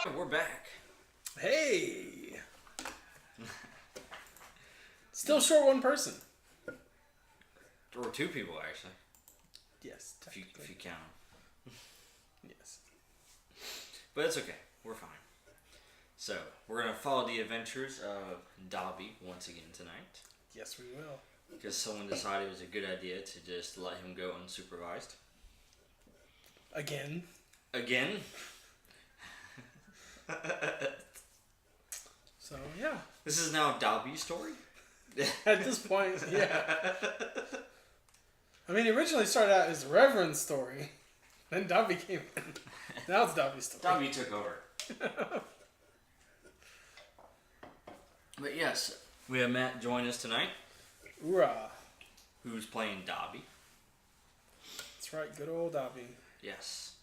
We're back. Hey! Still short one person. Or two people, actually. Yes, If you count them. Yes. But it's okay. We're fine. So, we're going to follow the adventures of Dobby once again tonight. Yes, we will. Because someone decided it was a good idea to just let him go unsupervised. Again. So, yeah. This is now Dobby's story? At this point, yeah. I mean, it originally started out as the Reverend's story. Then Dobby came in. Now it's Dobby's story. Dobby took over. But yes, we have Matt join us tonight. Hoorah. Who's playing Dobby. That's right, good old Dobby. Yes.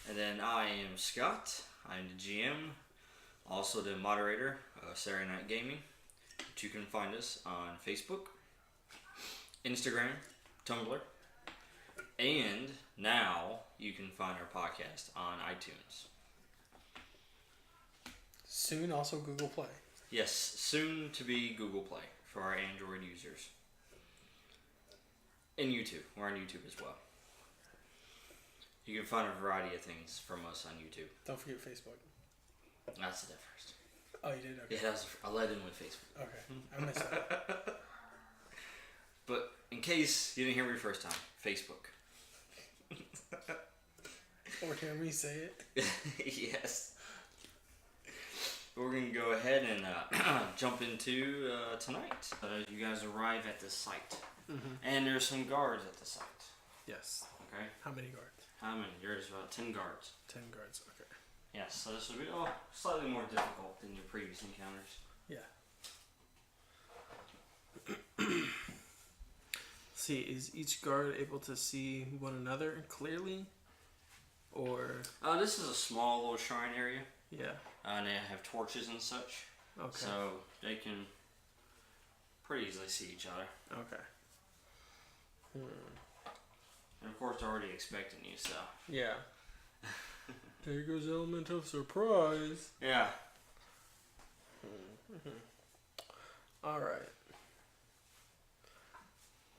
And then I am Scott. I'm the GM. Also the moderator of Saturday Night Gaming. But you can find us on Facebook, Instagram, Tumblr, and now you can find our podcast on iTunes. Soon also Google Play. Yes, soon to be Google Play for our Android users. And YouTube. We're on YouTube as well. You can find a variety of things from us on YouTube. Don't forget Facebook. That's the first. Oh, you did? Okay. Yeah, I led in with Facebook. Okay. I missed that. But in case you didn't hear me the first time, Facebook. Or hear me say it. Yes. We're going to go ahead and jump into tonight. You guys arrive at the site. Mm-hmm. And there's some guards at the site. Yes. Okay. How many guards? How many? There's about 10 guards. 10 guards, okay. Yes, so this will be slightly more difficult than your previous encounters. Yeah. See, is each guard able to see one another clearly? Or... This is a small little shrine area. Yeah. And they have torches and such. Okay. So they can pretty easily see each other. Okay. And of course they're already expecting you, so. Yeah. There goes the element of surprise. Yeah. Alright.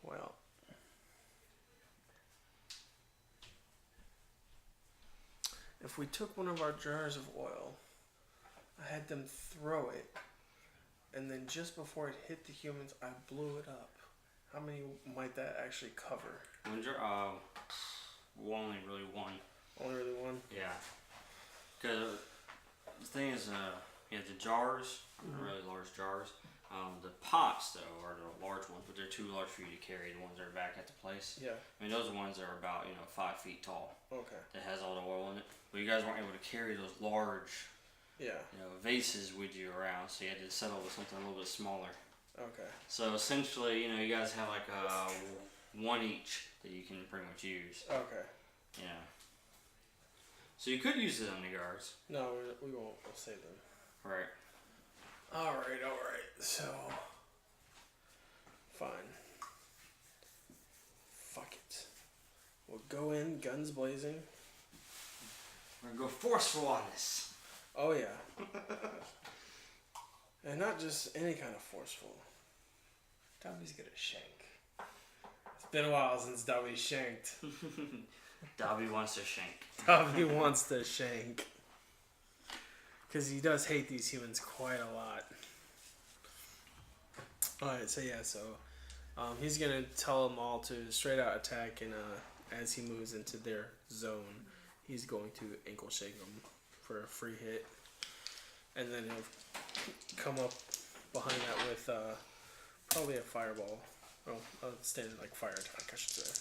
Well. If we took one of our jars of oil, I had them throw it, and then just before it hit the humans, I blew it up. How many might that actually cover? Only really one. Only really one? Yeah. Because the thing is, you have the jars, really large jars. The pots, though, are the large ones, but they're too large for you to carry, the ones that are back at the place. Yeah. I mean, those are ones that are about, 5 feet tall. Okay. That has all the oil in it. But you guys weren't able to carry those large, vases with you around, so you had to settle with something a little bit smaller. Okay. So essentially, you guys have like one each that you can pretty much use. Okay. Yeah. So you could use it on the guards. No, we won't. We'll save them. Right. Alright. So, fine. Fuck it. We'll go in, guns blazing. We're gonna go forceful on this. Oh, yeah. And not just any kind of forceful. Dobby's gonna shank. It's been a while since Dobby shanked. Dobby wants to shank. Dobby wants to shank. Because he does hate these humans quite a lot. Alright, so he's going to tell them all to straight out attack, and as he moves into their zone, he's going to ankle shake them for a free hit. And then he'll come up behind that with probably a fireball. Well, a standard fire attack, I should say.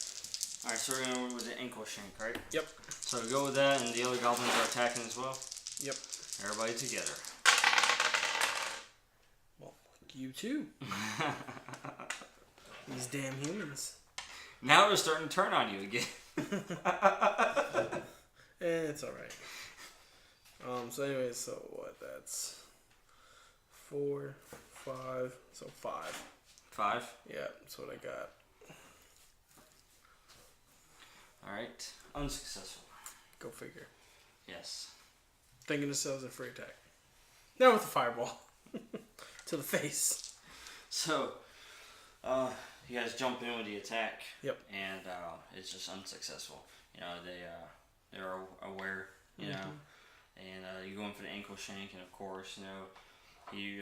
Alright, so we're going to go with the ankle shank, right? Yep. So go with that, and the other goblins are attacking as well? Yep. Everybody together. Well, you too. These damn humans. Now they're starting to turn on you again. It's alright. So anyway, so what? That's 4, 5, so 5. 5? Yeah, that's what I got. Alright. Unsuccessful. Go figure. Yes. thinking themselves a free attack. Now with the fireball to the face. So, you guys jump in with the attack. Yep. And it's just unsuccessful. You know, they're aware. You know, and you go in for the ankle shank, and of course, you know, he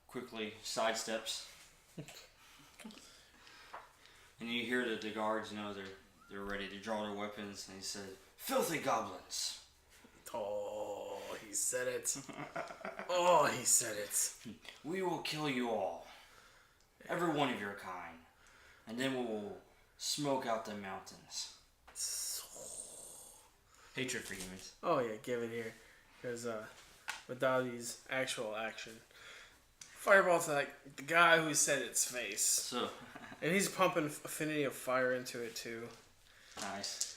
quickly sidesteps. And you hear that the guards, you know, they're ready to draw their weapons, and he said, "Filthy goblins." Oh, he said it. Oh, he said it. "We will kill you all. Every one of your kind. And then we will smoke out the mountains." Hatred for humans. Oh, yeah, give it here. Because with Dobby's actual action, fireball's like the guy who said its face. So, and he's pumping affinity of fire into it, too. Nice.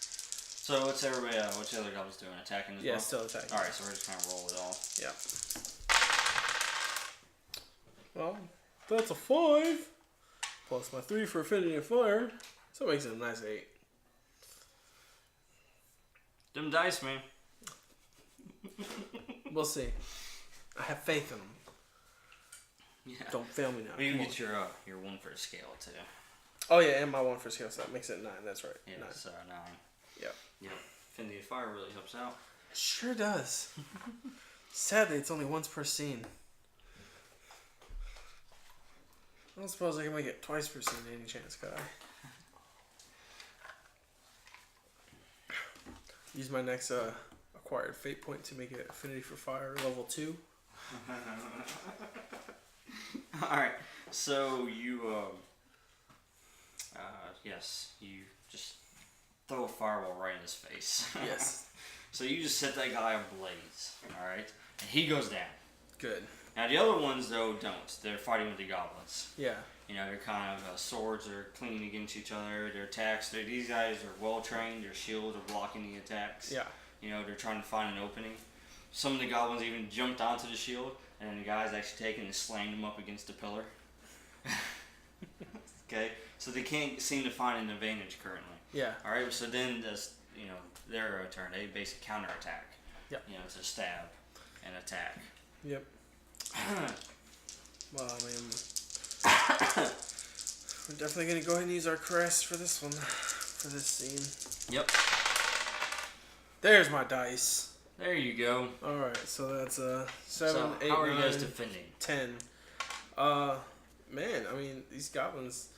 So, what's the other goblins doing? Attacking as well? Yeah, still attacking. Alright, so we're just going to roll it all. Yeah. Well, that's a 5. Plus my 3 for affinity of fire. So it makes it a nice 8. Them dice, man. We'll see. I have faith in them. Yeah. Don't fail me now. Well, you get your 1 for the scale, too. Oh, yeah, and my 1 for skill, so that makes it 9. That's right. Yeah, 9. so 9. Yep. Yep. Affinity of fire really helps out. It sure does. Sadly, it's only once per scene. I don't suppose I can make it twice per scene any chance, could I? Use my next acquired fate point to make it affinity for fire level 2. Alright, so you, yes, you just throw a fireball right in his face. Yes. So you just set that guy ablaze, alright? And he goes down. Good. Now the other ones, though, don't. They're fighting with the goblins. Yeah. You know, they're kind of, swords are cleaning against each other, their attacks, these guys are well trained, their shields are blocking the attacks. Yeah. You know, they're trying to find an opening. Some of the goblins even jumped onto the shield, and then the guys actually taken and slammed them up against the pillar. Okay? So they can't seem to find an advantage currently. Yeah. Alright, so then, their turn, they basically counterattack. Yep. You know, it's a stab and attack. Yep. Well, I mean, we're definitely going to go ahead and use our crest for this one, for this scene. Yep. There's my dice. There you go. Alright, so that's 7, So, 8, how are you 9, guys defending? 10. Man, I mean, these goblins,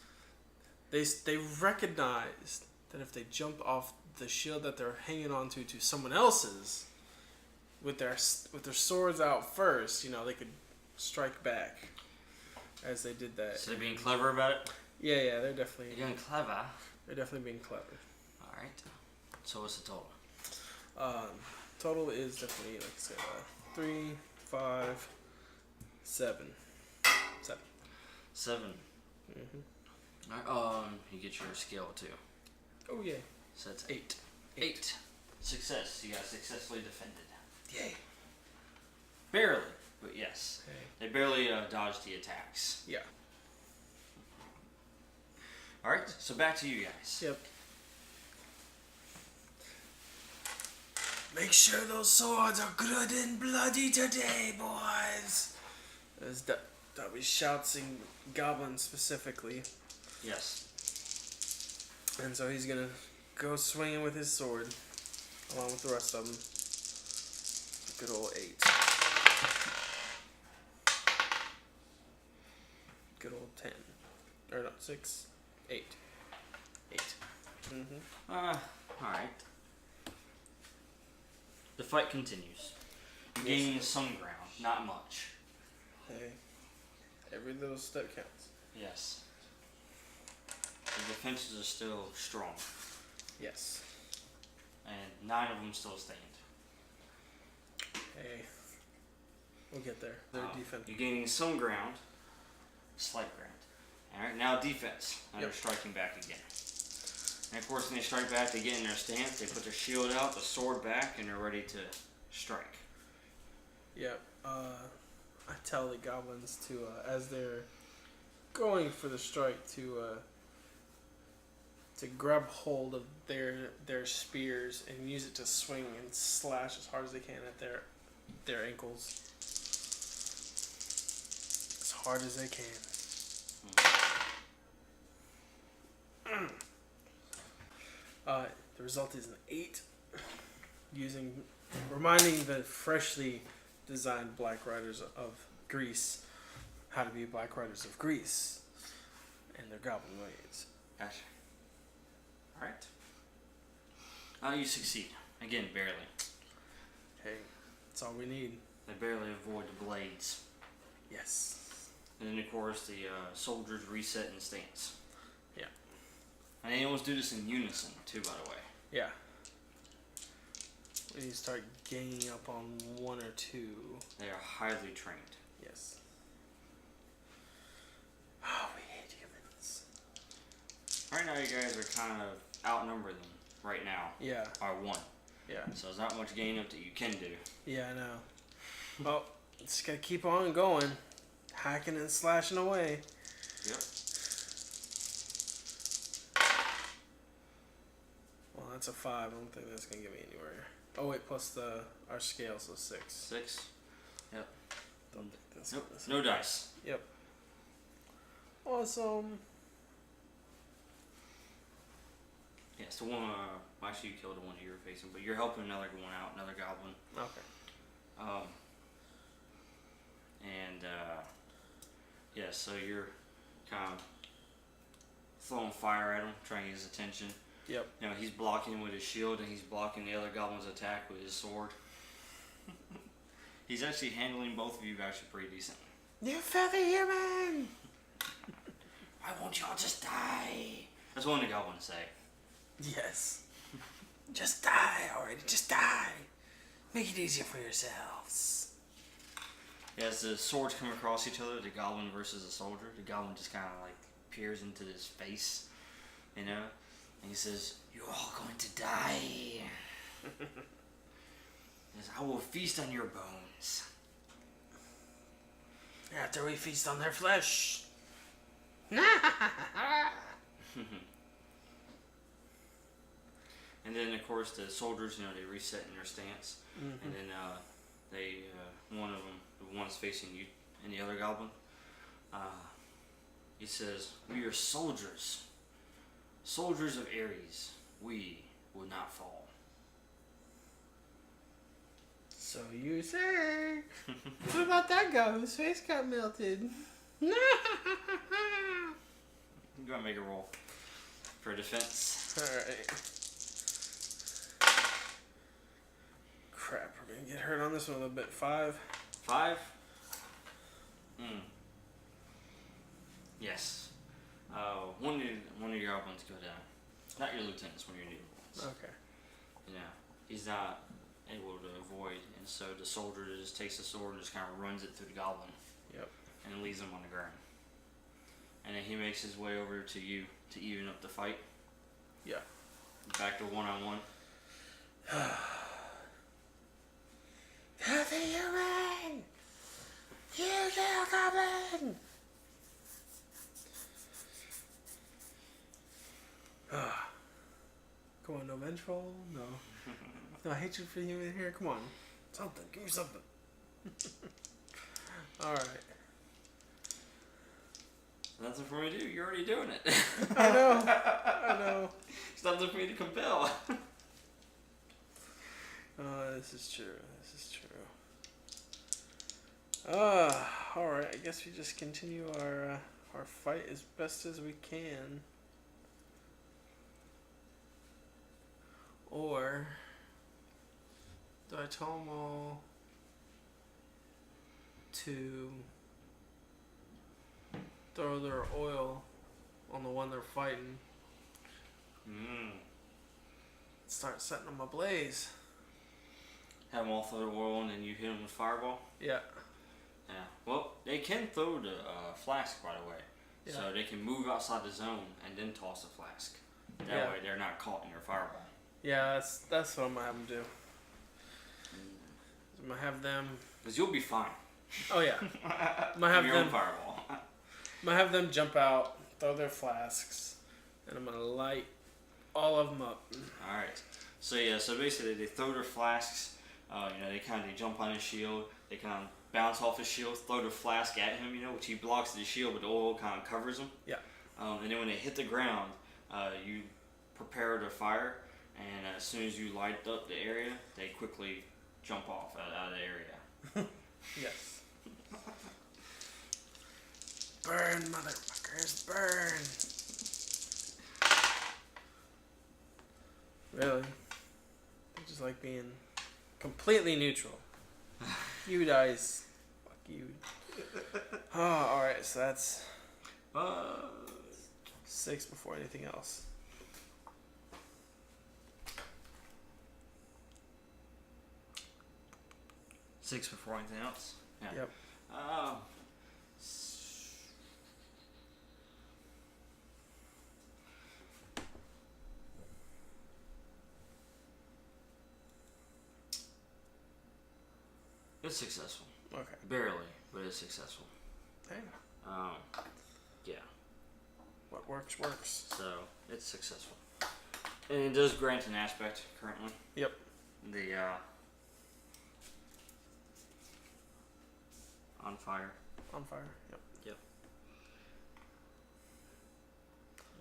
they recognize that if they jump off the shield that they're hanging onto to someone else's, with their swords out first, you know, they could strike back as they did that. So they're being clever about it? Yeah, they're definitely... They're being clever? They're definitely being clever. Alright. So what's the total? Total is definitely, like I said, 3, 5, 7. 7. 7. Mm-hmm. Alright, you get your skill too. Oh, yeah. So that's 8. 8. Success. You guys successfully defended. Yay. Barely, but yes. Hey. They barely dodged the attacks. Yeah. Alright, so back to you guys. Yep. Make sure those swords are good and bloody today, boys. As Dobby shouts in Goblin specifically. Yes. And so he's gonna go swinging with his sword, along with the rest of them. Good old 8. Good old 10. Or not, 6. 8. 8. Mm-hmm. Alright. The fight continues. You're gaining some ground, not much. Hey, every little step counts. Yes. The defenses are still strong. Yes. And 9 of them still stand. Hey, we'll get there. Their defense. You're gaining some ground. Slight ground. Alright, now defense. Now they're striking back again. And of course, when they strike back, they get in their stance. They put their shield out, the sword back, and they're ready to strike. Yep. I tell the goblins to, as they're going for the strike, to grab hold of their spears and use it to swing and slash as hard as they can at their their ankles as hard as they can. The result is an 8, reminding the freshly designed Black Riders of Greece how to be Black Riders of Greece and their goblin ways. Gotcha. Alright. You succeed. Again, barely. Hey, that's all we need. They barely avoid the blades. Yes. And then, of course, the soldiers reset in stance. Yeah. And they almost do this in unison, too, by the way. Yeah. When you start ganging up on 1 or 2. They are highly trained. Yes. Oh, we hate humans. Right now, you guys are kind of outnumbered them right now. Yeah. By 1. Yeah. So there's not much gain up that you can do. Yeah, I know. Well, just gotta keep on going. Hacking and slashing away. Yep. Well, that's a 5. I don't think that's gonna get me anywhere. Oh wait, plus our scale, so 6. 6. Yep. Don't think that's Nope. gonna... No dice. Yep. Awesome. Yeah, so one, actually you killed the one you were facing, but you're helping another one out, another goblin. Okay. Yeah, so you're kind of throwing fire at him, trying to get his attention. Yep. You know, he's blocking him with his shield, and he's blocking the other goblin's attack with his sword. He's actually handling both of you actually pretty decently. You filthy human! Why won't y'all just die? That's what the goblins say. Yes. Just die already. Just die. Make it easier for yourselves. As the swords come across each other, the goblin versus the soldier, the goblin just kind of like peers into his face, you know, and he says, "You're all going to die." He says, "I will feast on your bones." After we feast on their flesh. And then, of course, the soldiers, you know, they reset in their stance, and then they, one of them, the one that's facing you, and the other goblin, he says, "We are soldiers, soldiers of Ares. We will not fall." So you say. What about that guy whose face got melted? You gotta make a roll for defense. Alright. Crap, we're gonna get hurt on this one a little bit. 5. 5? Yes. One of your goblins go down. Not your lieutenants, one of your new ones. Okay. You know, he's not able to avoid, and so the soldier just takes the sword and just kind of runs it through the goblin. Yep. And leaves him on the ground. And then he makes his way over to you to even up the fight. Yeah. Back to 1-on-1. Filthy human! You little goblin! Come on, no vengeful? No. No hatred for human here? Come on. Something. Give me something. Alright. Nothing for me to do. You're already doing it. I know. It's nothing for me to compel. This is true. Alright. I guess we just continue our fight as best as we can. Or do I tell them all to throw their oil on the one they're fighting? Start setting them ablaze. Have them all throw the oil and then you hit them with fireball? Yeah. Yeah. Well, they can throw the flask, by the way. Yeah. So they can move outside the zone and then toss the flask. That way they're not caught in your fireball. Yeah, that's what I'm gonna have them do. I'm gonna have them. Because you'll be fine. Oh yeah. I'm gonna have your them. own fireball. I'm gonna have them jump out, throw their flasks, and I'm gonna light all of them up. Alright. So yeah, so basically they throw their flasks They kind of jump on his shield. They kind of bounce off his shield, throw the flask at him, which he blocks the shield, but the oil kind of covers him. Yeah. And then when they hit the ground, you prepare to fire, and as soon as you light up the area, they quickly jump off out of the area. Yes. Burn, motherfuckers, burn! Really? They just like being completely neutral. You guys. Fuck you. Oh, alright, so that's 6 before anything else. Six before anything else? Yeah. Yep. It's successful. Okay. Barely, but it's successful. Hey. Yeah. What works, works. So, it's successful. And it does grant an aspect currently. Yep. The, on fire. On fire, yep. Yep.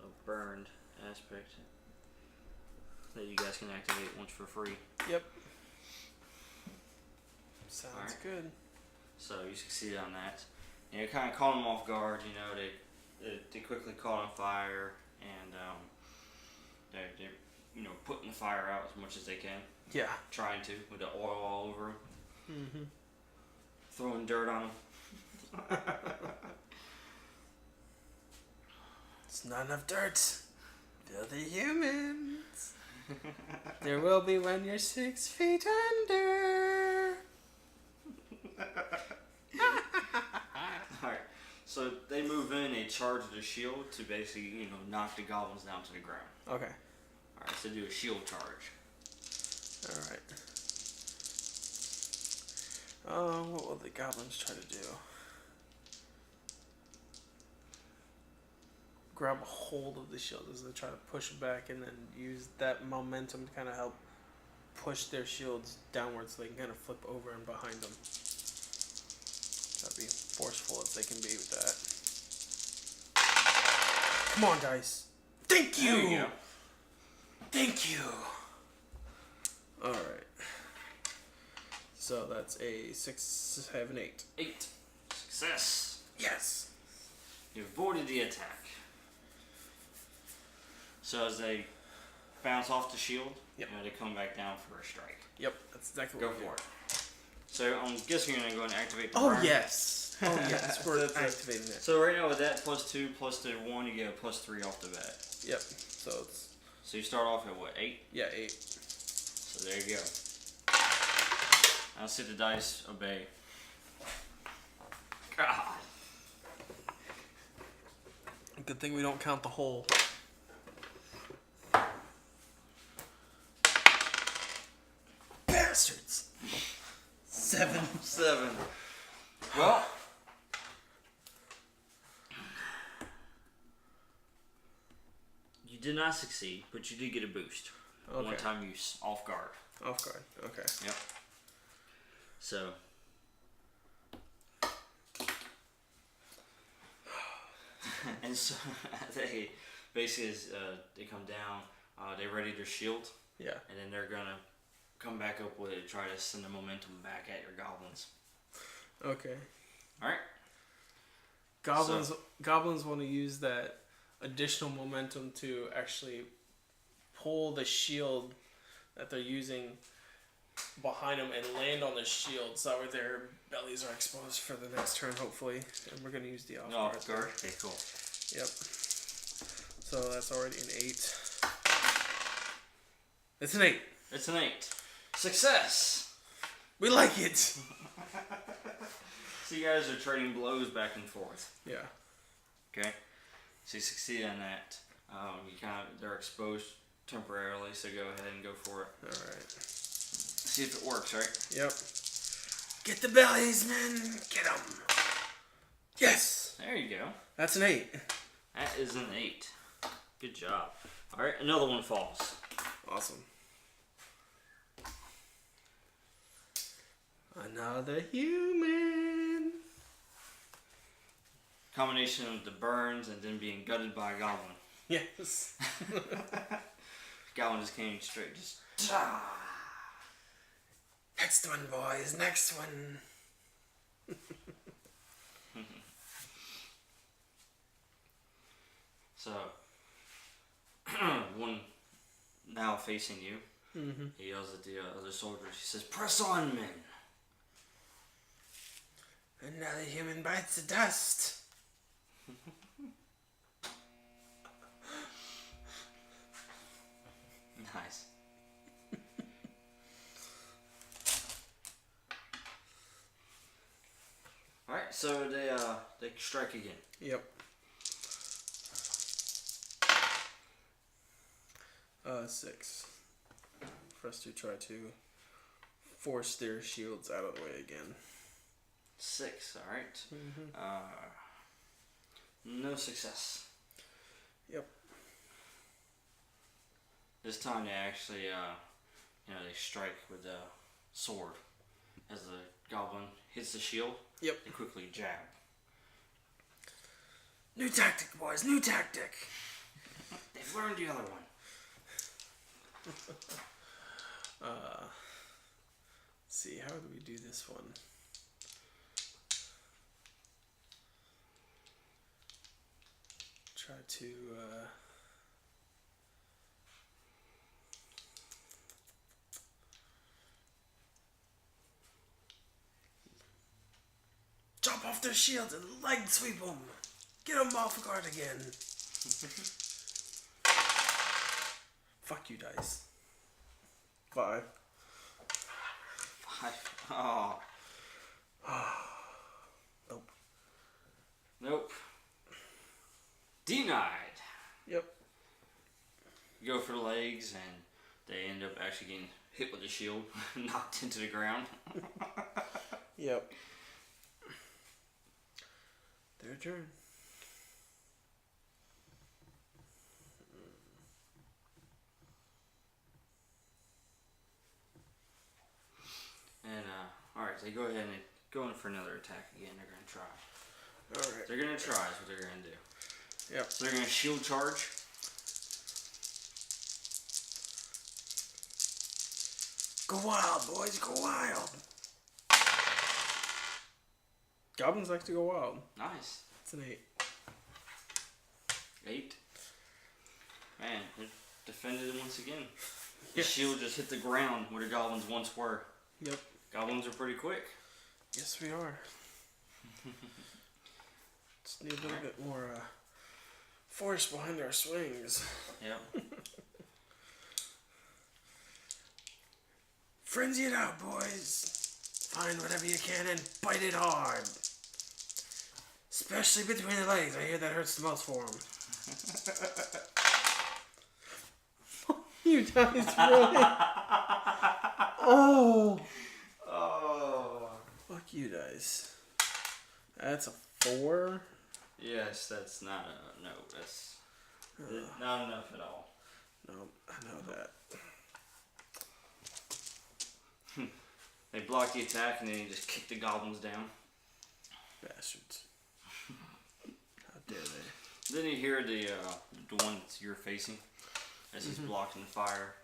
A burned aspect that you guys can activate once for free. Yep. Sounds Alright. good. So you succeeded on that. And you kind of caught them off guard. They quickly caught on fire, and they're putting the fire out as much as they can. Yeah. Trying to with the oil all over them. Mm-hmm. Throwing dirt on them. It's not enough dirt. Filthy humans. There will be when you're 6 feet under. Alright, so they move in, they charge the shield to basically, knock the goblins down to the ground. Okay. Alright, so do a shield charge. Alright. What will the goblins try to do? Grab a hold of the shield as they try to push back and then use that momentum to kind of help push their shields downwards so they can kind of flip over and behind them. Try to be forceful as they can be with that. Come on, dice. Thank you! There you go. Thank you! Alright. So that's a 6, 7, 8. 8. Success. Yes! You avoided the attack. So as they bounce off the shield, Yep. they come back down for a strike. Yep, that's exactly Go what we for do. it. So I'm guessing you're going to go and activate the Oh, burn. yes! Oh, yes, we're That's it. activating it. So right now with that +2 plus the 1, you get a +3 off the bat. Yep, so it's... So you start off at what, 8? Yeah, 8. So there you go. I'll see the dice obey. God. Good thing we don't count the hole. Bastards! 7. 7. Well, you did not succeed, but you did get a boost. Okay. One-time use, off guard. Off guard. Okay. Yep. So. And so they basically, they come down, they ready their shield, Yeah. and then they're gonna come back up with it, try to send the momentum back at your goblins. Okay. All right. Goblins want to use that additional momentum to actually pull the shield that they're using behind them and land on the shield so that their bellies are exposed for the next turn, hopefully. And we're going to use the off guard. Off guard. Okay, cool. Yep. So that's already an 8. It's an 8. It's an 8. Success. We like it. So you guys are trading blows back and forth. Yeah. Okay. So you succeed on that. They're exposed temporarily, so go ahead and go for it. All right. See if it works, right? Yep. Get the bellies, men. Get them. Yes. There you go. That's an 8. That is an 8. Good job. All right, another one falls. Awesome. Another human. Combination of the burns and then being gutted by a goblin. Yes. Goblin just came straight, just. Next one, boys. Next one. So, one now facing you. Mm-hmm. He yells at the other soldiers. He says, "Press on, men!" Another human bites the dust. Nice. Alright, so they strike again. Yep. 6. For us to try to force their shields out of the way again. 6, alright. Mm-hmm. No success. Yep. This time they actually, they strike with the sword. As the goblin hits the shield, Yep. they quickly jab. New tactic, boys. New tactic. They've learned the other one. See, how do we do this one? Try to, jump off their shields and leg sweep them. Get them off guard again. Fuck you, dice. 5. 5. Oh. Nope. Nope. Denied. Yep. You go for the legs, and they end up actually getting hit with the shield, knocked into the ground. Yep. Their turn. And, alright, they go ahead and go in for another attack again. They're going to try. Alright. They're going to try is what they're going to do. Yep. So they're going to shield charge. Go wild, boys. Go wild. Goblins like to go wild. Nice. It's an 8. 8. Man, they defended it once again. The Yes. shield just hit the ground where the goblins once were. Yep. Goblins are pretty quick. Yes, we are. Just need a little bit more force behind our swings. Yep. Frenzy it out, boys. Find whatever you can and bite it hard. Especially between the legs. I hear that hurts the most for them. You guys, really? Oh. Oh. Fuck you guys. That's a 4. Yes, that's not a... No, that's not enough at all. No, I know that. They block the attack and then you just kick the goblins down. Bastards. How dare they? Then you hear the one that you're facing as he's blocking the fire.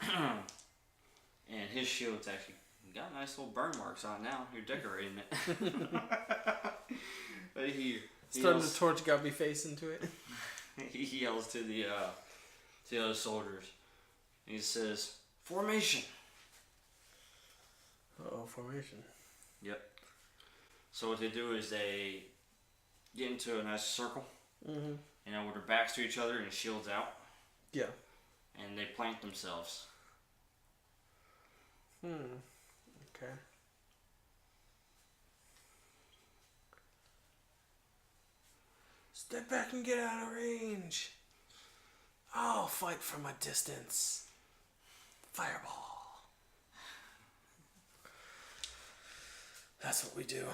And his shield's actually got nice little burn marks on it now. You're decorating it. But he Starting yells, the torch got me face into it. he yells to the other soldiers. And he says, "Formation." Uh-oh, formation. Yep. So what they do is they get into a nice circle. Mm-hmm. With their backs to each other and shields out. Yeah. And they plant themselves. Okay. Step back and get out of range. I'll fight from a distance. Fireball. That's what we do.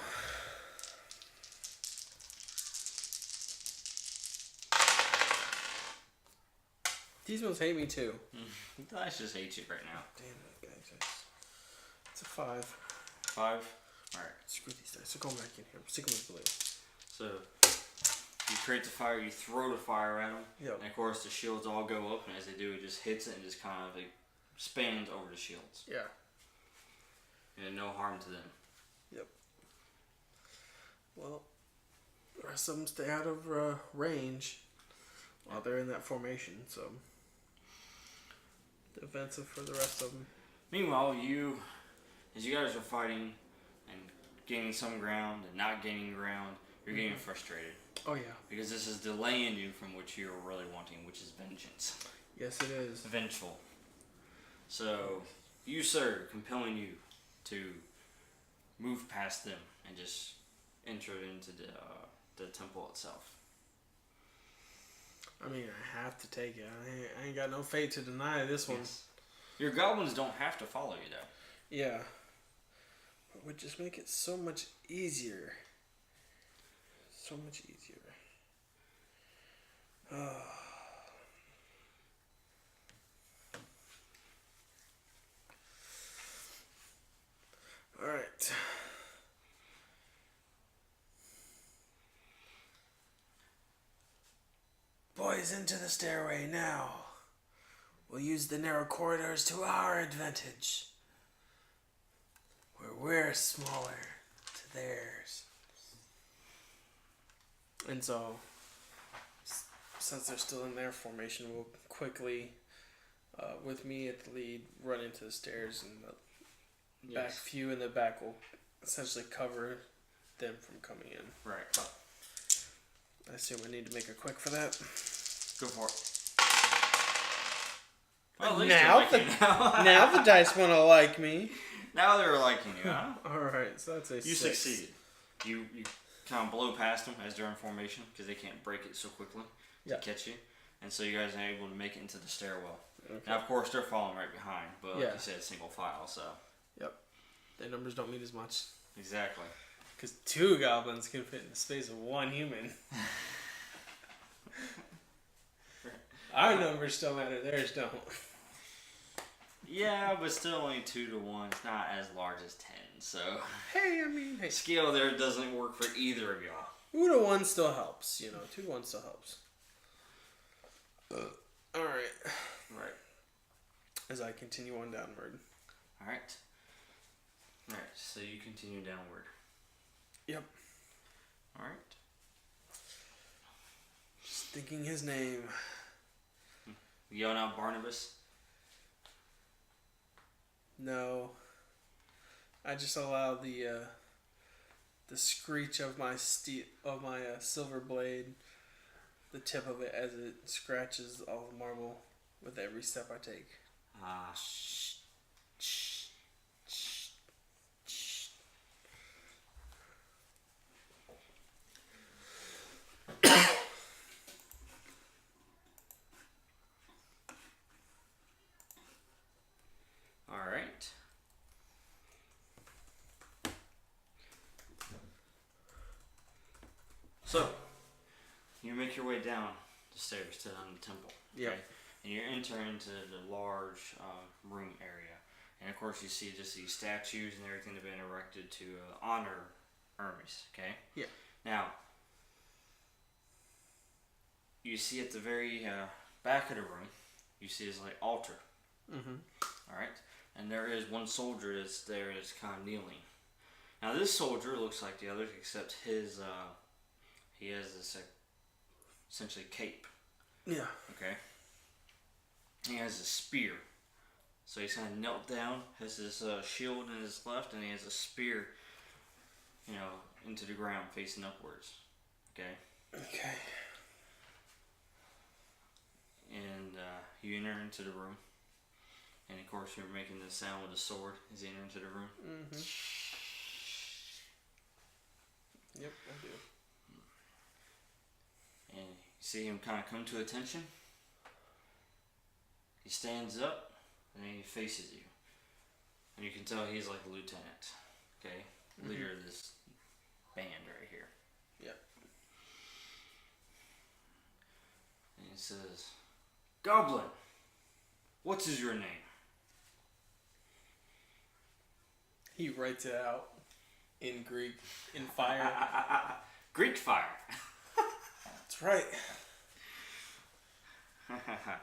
These ones hate me too. I just hate you right now. Damn it, guys. It's a 5. 5? Alright. Screw these dice. They're going back in here. Stick them with blue. So, you create the fire, you throw the fire at them. Yep. And of course, the shields all go up, and as they do, it just hits it and just kind of spans over the shields. Yeah. And no harm to them. Yep. Well, the rest of them stay out of range while they're in that formation, so defensive for the rest of them. Meanwhile, as you guys are fighting and gaining some ground and not gaining ground, you're getting frustrated. Oh, yeah. Because this is delaying you from what you're really wanting, which is vengeance. Yes, it is. Vengeful. So, you, sir, compelling you to move past them and just enter into the temple itself. I mean, I have to take it. I ain't got no fate to deny this one. Yes. Your goblins don't have to follow you, though. Yeah. But it would just make it so much easier. So much easier. Alright. Boys, into the stairway now. We'll use the narrow corridors to our advantage. Where we're smaller to theirs. And so, since they're still in their formation, we'll quickly, with me at the lead, run into the stairs, and the back few in the back will essentially cover them from coming in. Right. I assume I need to make a quick for that. Go for it. Well, now, now the dice want to like me. Now they're liking you, huh? Alright, so that's a 6. You succeeded. You kind of blow past them as they're in formation because they can't break it so quickly to catch you. And so you guys are able to make it into the stairwell. Okay. Now, of course, they're falling right behind, but like you said, single file, so. Yep. Their numbers don't mean as much. Exactly. Because 2 goblins can fit in the space of 1 human. Our numbers still matter, theirs don't. Yeah, but still only 2 to 1. It's not as large as 10, so. Hey, I mean, hey. Scale there doesn't work for either of y'all. 2 to 1 still helps, 2 to 1 still helps. Alright. Right. As I continue on downward. Alright. Alright, so you continue downward. Yep. Alright. Just thinking his name. Yelling out Barnabas? No. I just allow the screech of my silver blade, the tip of it as it scratches all the marble with every step I take. Ah, shh. Shh. Shh. Shh. All right. So, you make your way down the stairs to the temple. Yeah. Okay? And you enter into the large room area. And of course, you see just these statues and everything that have been erected to honor Hermes. Okay? Yeah. Now, you see at the very back of the room, you see his altar. Mm-hmm. All right? And there is one soldier that's there that's kind of kneeling. Now, this soldier looks like the others, except his, he has this essentially cape. Yeah. Okay? He has a spear. So he's kind of knelt down, has his shield in his left, and he has a spear, into the ground facing upwards. Okay? Okay. And you enter into the room. And of course, you're making the sound with the sword as you enter into the room. Mm-hmm. Yep, I do. And you see him kind of come to attention. He stands up and then he faces you. And you can tell he's like the lieutenant. Okay? Mm-hmm. Leader of this band right here. Yep. And he says, "Goblin, what is your name?" He writes it out in Greek, in fire. Greek fire. That's right.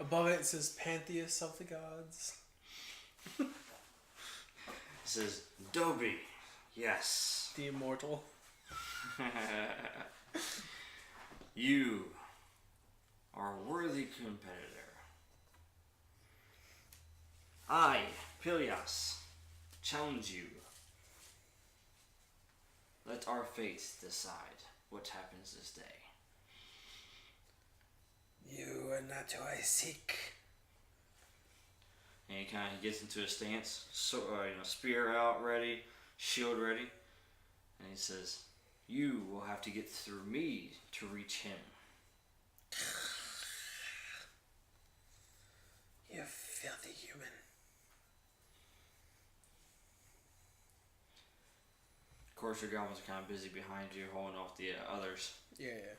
Above it says Pantheus of the gods. It says Dobby. Yes. The immortal. You are a worthy competitor. I, Pilias, challenge you. Let our fate decide what happens this day. You are not who I seek. And he kind of gets into a stance, spear out ready, shield ready, and he says, "You will have to get through me to reach him." You filthy human. Of course, your goblins are kind of busy behind you, holding off the others. Yeah.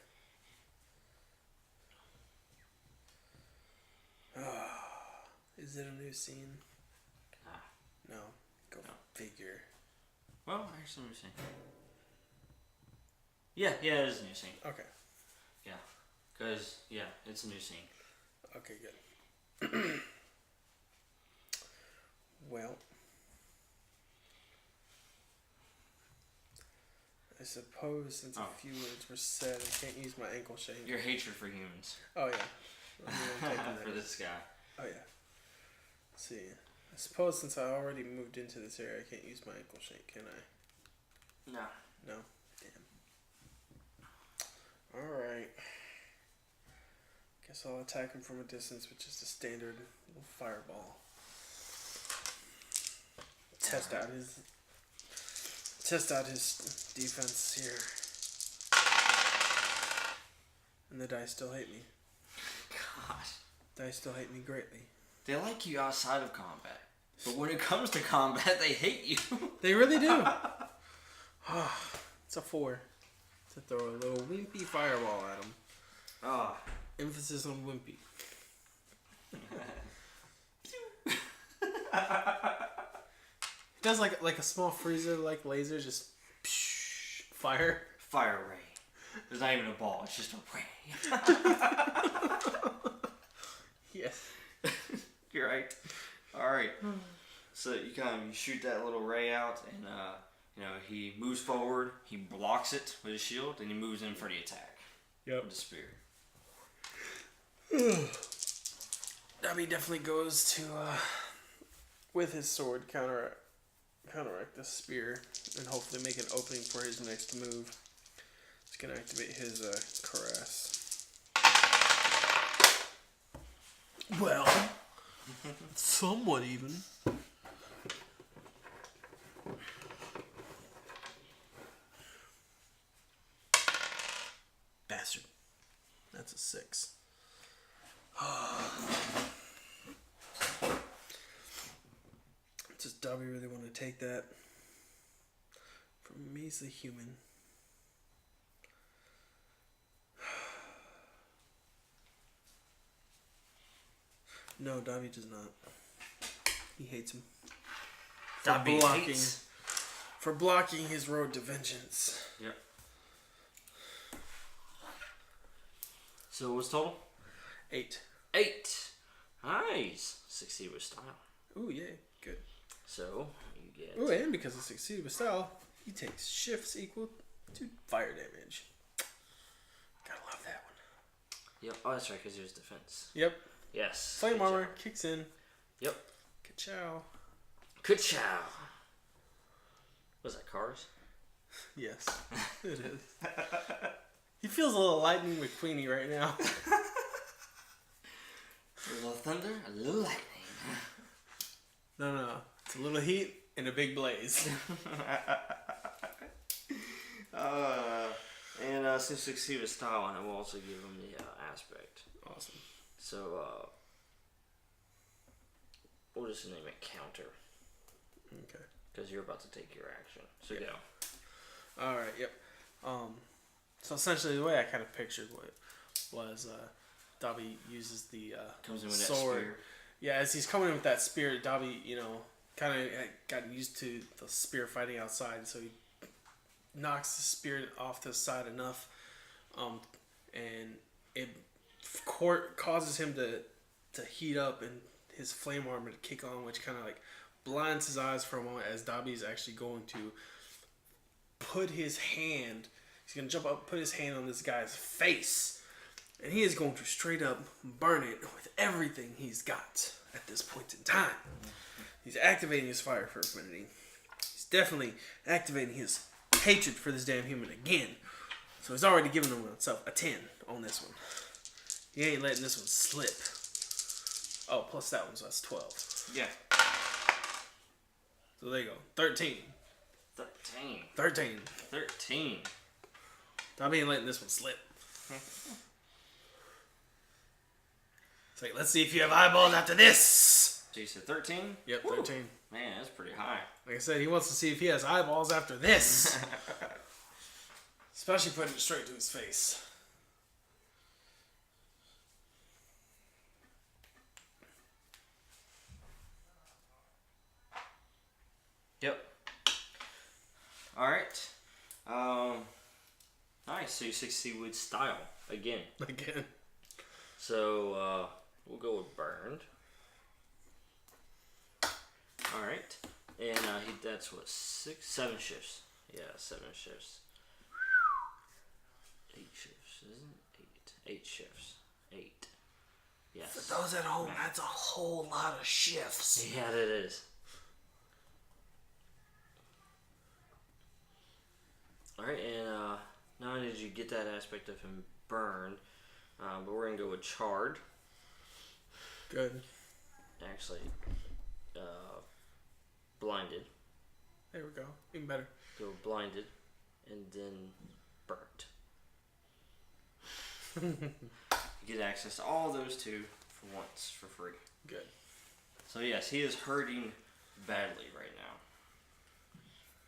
Oh, is it a new scene? No. Go figure. Well, actually, let me see. Yeah, it is a new scene. Okay. Yeah, because, it's a new scene. Okay, good. Well, I suppose since a few words were said, I can't use my ankle shake. Your hatred for humans. Oh, yeah. I'm taking that. For this guy. Oh, yeah. Let's see. I suppose since I already moved into this area, I can't use my ankle shake, can I? No. No? Damn. Alright. Guess I'll attack him from a distance, which is the standard little fireball. Test out his defense here. And the dice still hate me. Gosh. Dice still hate me greatly. They like you outside of combat. But when it comes to combat, they hate you. They really do. It's a 4. To throw a little wimpy fireball at him. Oh. Emphasis on wimpy. It does like a small freezer like laser, just fire. Fire ray. There's not even a ball, it's just a ray. Yes. You're right. Alright. So you shoot that little ray out and he moves forward, he blocks it with his shield, and he moves in for the attack. Yep. With the spear. Dobby definitely goes to with his sword counteract the spear and hopefully make an opening for his next move. He's gonna activate his caress. Well, somewhat even. Bastard. That's a 6. Does Dobby really want to take that from a measly human? No, Dobby does not. He hates him. Dobby hates. For blocking his road to vengeance. Yep. So what's total? 8. 8. Nice. Succeed with style. Ooh, yeah. Good. So you get... Ooh, and because of succeed with style, he takes shifts equal to fire damage. Gotta love that one. Yep. Oh, that's right, because there's defense. Yep. Yes. Flame armor kicks in. Yep. Ka-chow. Ka-chow. Was that Cars? Yes, it is. He feels a little lightning McQueenie right now. A little thunder, a little lightning. No. It's a little heat and a big blaze. And since succeed with style, and I will also give him the aspect. Awesome. So, we'll just name it counter. Okay. Because you're about to take your action. So go. Alright, yep. So essentially the way I kind of pictured what was Dobby uses the comes in with sword. that spear. Yeah, as he's coming in with that spear, Dobby, kind of got used to the spear fighting outside, so he knocks the spear off to the side enough, and it causes him to heat up and his flame armor to kick on, which kind of like blinds his eyes for a moment as Dobby's actually going to put his hand. He's going to jump up, put his hand on this guy's face, and he is going to straight up burn it with everything he's got at this point in time. He's activating his fire for affinity. He's definitely activating his hatred for this damn human again. So he's already given himself a 10 on this one. He ain't letting this one slip. Oh, plus that one, so that's 12. Yeah. So there you go. 13. 13. Dobby ain't letting this one slip. It's like, let's see if you have eyeballs after this. So you said 13? Yep, Woo. 13. Man, that's pretty high. Like I said, he wants to see if he has eyeballs after this. Especially putting it straight to his face. Yep. Alright. Nice. So you succeed with style again. So we'll go with burned. Alright. And that's what, 7 shifts. Yeah, 7 shifts. 8 shifts, isn't it? 8 shifts. 8. Yes. For those at home, that's a whole lot of shifts. Yeah, it is. Alright, and not only did you get that aspect of him burned, but we're going to go with charred. Good. Actually, blinded. There we go. Even better. Go blinded, and then burnt. You get access to all those two for once, for free. Good. So yes, he is hurting badly right now.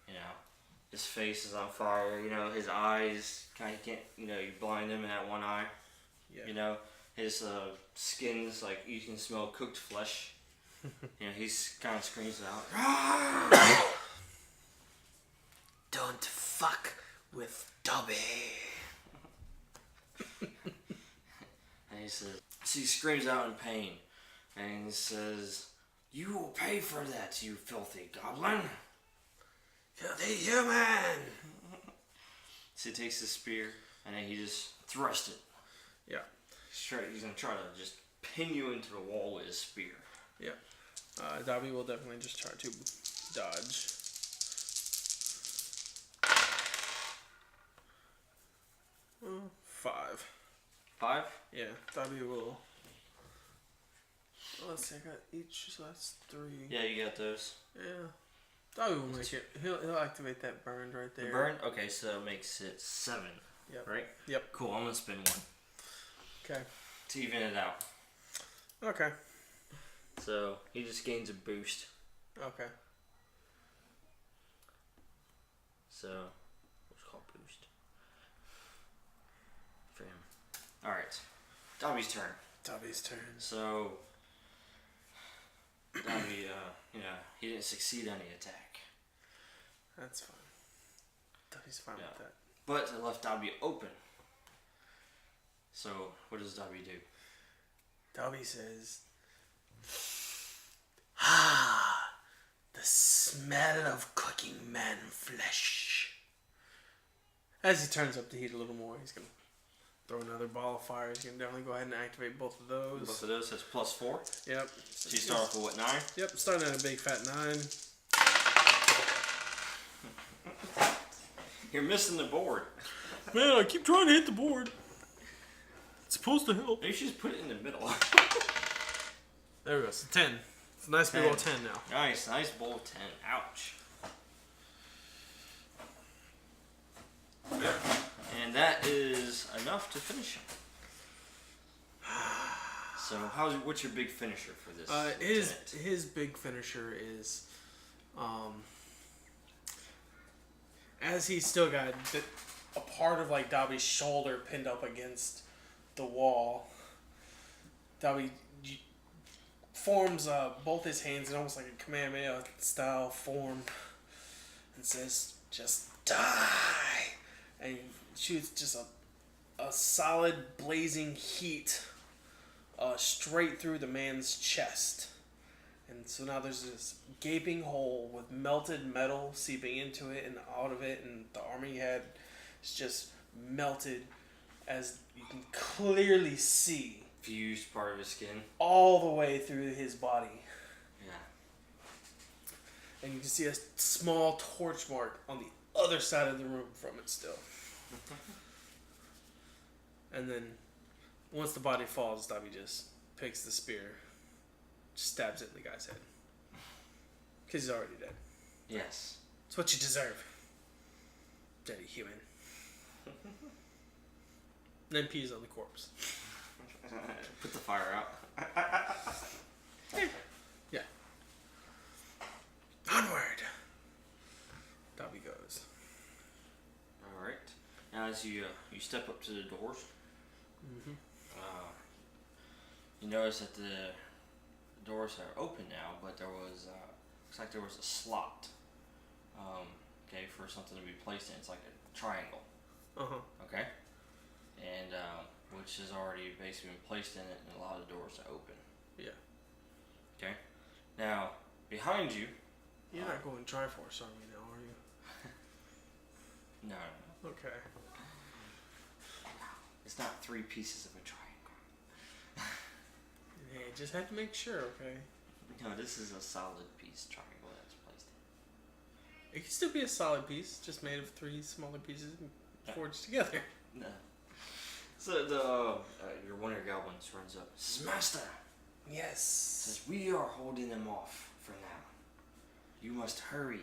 You know, his face is on fire. You know, his eyes kind of can't. You know, you blind him in that one eye. Yeah. You know, his skin's like you can smell cooked flesh. You know, he's kind of screams out. Don't fuck with Dobby. And he says, so he screams out in pain, and he says, "You will pay for that, you filthy goblin." Filthy human. So he takes the spear, and then he just thrusts it. Yeah. He's gonna try to just pin you into the wall with his spear. Yeah. Dobby will definitely just try to dodge. Well, 5. 5? Yeah, Dobby will. Well, let's see, I got each, so that's 3. Yeah, you got those. Yeah. Dobby will make it. He'll activate that burned right there. The burn? Okay, so that makes it 7. Yep. Right? Yep. Cool, I'm gonna spin 1. Okay. To even it out. Okay. So he just gains a boost. Okay. So what's it called boost? For him. Alright. Dobby's turn. Dobby's turn. So Dobby, he didn't succeed on the attack. That's fine. Dobby's fine with that. But it left Dobby open. So what does Dobby do? Dobby says, "Ah, the smell of cooking man flesh." As he turns up the heat a little more, he's going to throw another ball of fire. He's going to definitely go ahead and activate both of those. Both of those, that's +4. Yep. So you start off with what, 9? Yep, starting at a big fat 9. You're missing the board. Man, I keep trying to hit the board. It's supposed to help. Maybe you should just put it in the middle. There we go. It's a 10. It's a nice big old 10 now. Nice bowl of 10. Ouch. And that is enough to finish him. So what's your big finisher for this? His big finisher is, as he's still got a part of like Dobby's shoulder pinned up against the wall. Dobby forms both his hands in almost like a Kamehameha style form and says, "Just die!" And he shoots just a solid blazing heat straight through the man's chest. And so now there's this gaping hole with melted metal seeping into it and out of it, and the armor he had is just melted, as you can clearly see. Fused part of his skin. All the way through his body. Yeah. And you can see a small torch mark on the other side of the room from it still. And then, once the body falls, Dobby just picks the spear, stabs it in the guy's head. Because he's already dead. Yes. It's what you deserve. Dirty human. And then pees on the corpse. Put the fire out. Yeah. Onward! Dobby goes. Alright. Now as you step up to the doors, you notice that the doors are open now, but there was, looks like there was a slot, okay, for something to be placed in. It's like a triangle. Okay? And, which has already basically been placed in it, and a lot of doors are open. Yeah. Okay? Now, behind you... You're not going Triforce on me now, are you? No. Okay. It's not 3 pieces of a triangle. Hey, just had to make sure, okay? No, this is a solid piece triangle that's placed in. It can still be a solid piece, just made of 3 smaller pieces forged together. No. So your one of your goblins runs up. Master! Yes. Says, we are holding them off for now. You must hurry.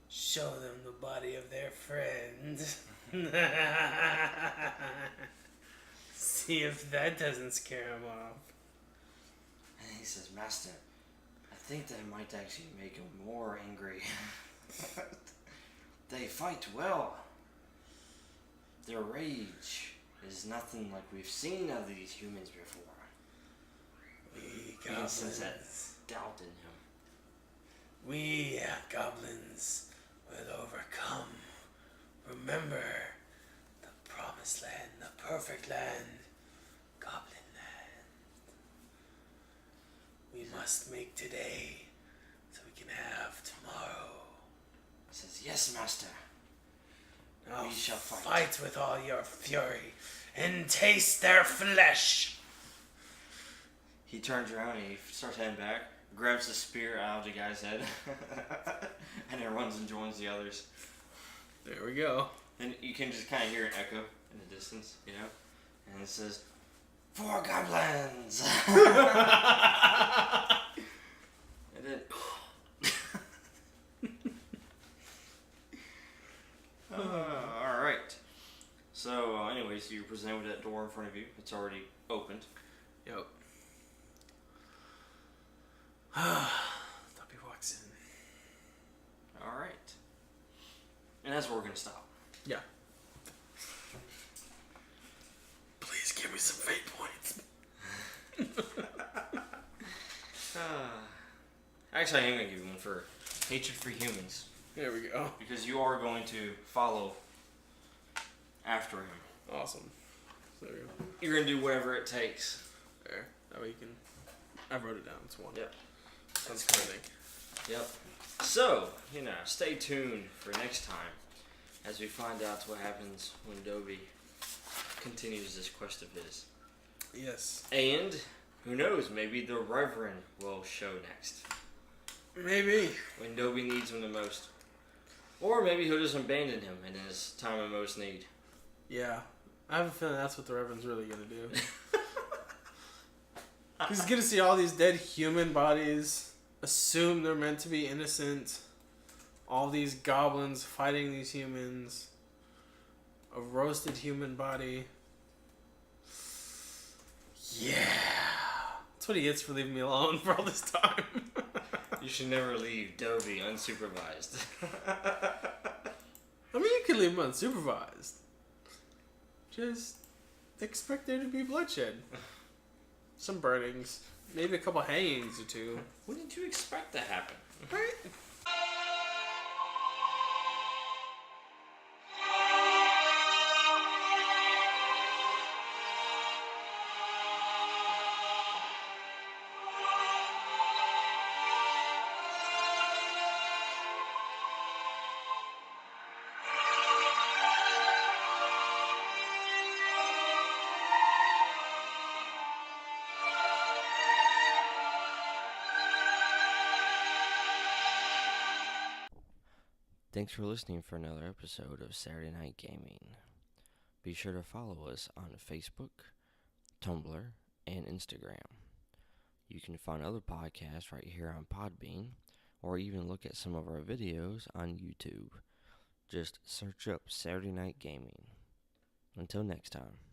Show them the body of their friend. See if that doesn't scare him off. And he says, Master, I think that might actually make him more angry. They fight well. Their rage is nothing like we've seen of these humans before. We You can sense that doubt in him. We goblins will overcome. Remember, the promised land, the perfect land, goblin land. We must make today so we can have tomorrow. He says, yes, Master. Now We shall fight. Fight with all your fury and taste their flesh. He turns around and he starts heading back, grabs the spear out of the guy's head, and then runs and joins the others. There we go. And you can just kind of hear an echo in the distance, you know? And it says, 4 goblins! And then... Alright. So, anyways, you're presented with that door in front of you. It's already opened. Yep. Dobby walks in. Alright. And that's where we're going to stop. Yeah. Please give me some fate points. Actually, I am going to give you one for hatred for humans. There we go. Because you are going to follow after him. Awesome. So there we go. You're going to do whatever it takes. There. That way you can... I wrote it down. It's 1. Yep. Sounds good, I think. Yep. So, stay tuned for next time as we find out what happens when Dobby continues this quest of his. Yes. And, who knows, maybe the Reverend will show next. Maybe. When Dobby needs him the most. Or maybe he'll just abandon him in his time of most need. Yeah. I have a feeling that's what the Reverend's really going to do. He's going to see all these dead human bodies, assume they're meant to be innocent, all these goblins fighting these humans, a roasted human body. Yeah. That's what he gets for leaving me alone for all this time. You should never leave Dobby unsupervised. I mean, you can leave him unsupervised. Just expect there to be bloodshed. some burnings, maybe a couple hangings or two. What did you expect to happen? Right? Thanks for listening for another episode of Saturday Night Gaming. Be sure to follow us on Facebook, Tumblr, and Instagram. You can find other podcasts right here on Podbean, or even look at some of our videos on YouTube. Just search up Saturday Night Gaming. Until next time.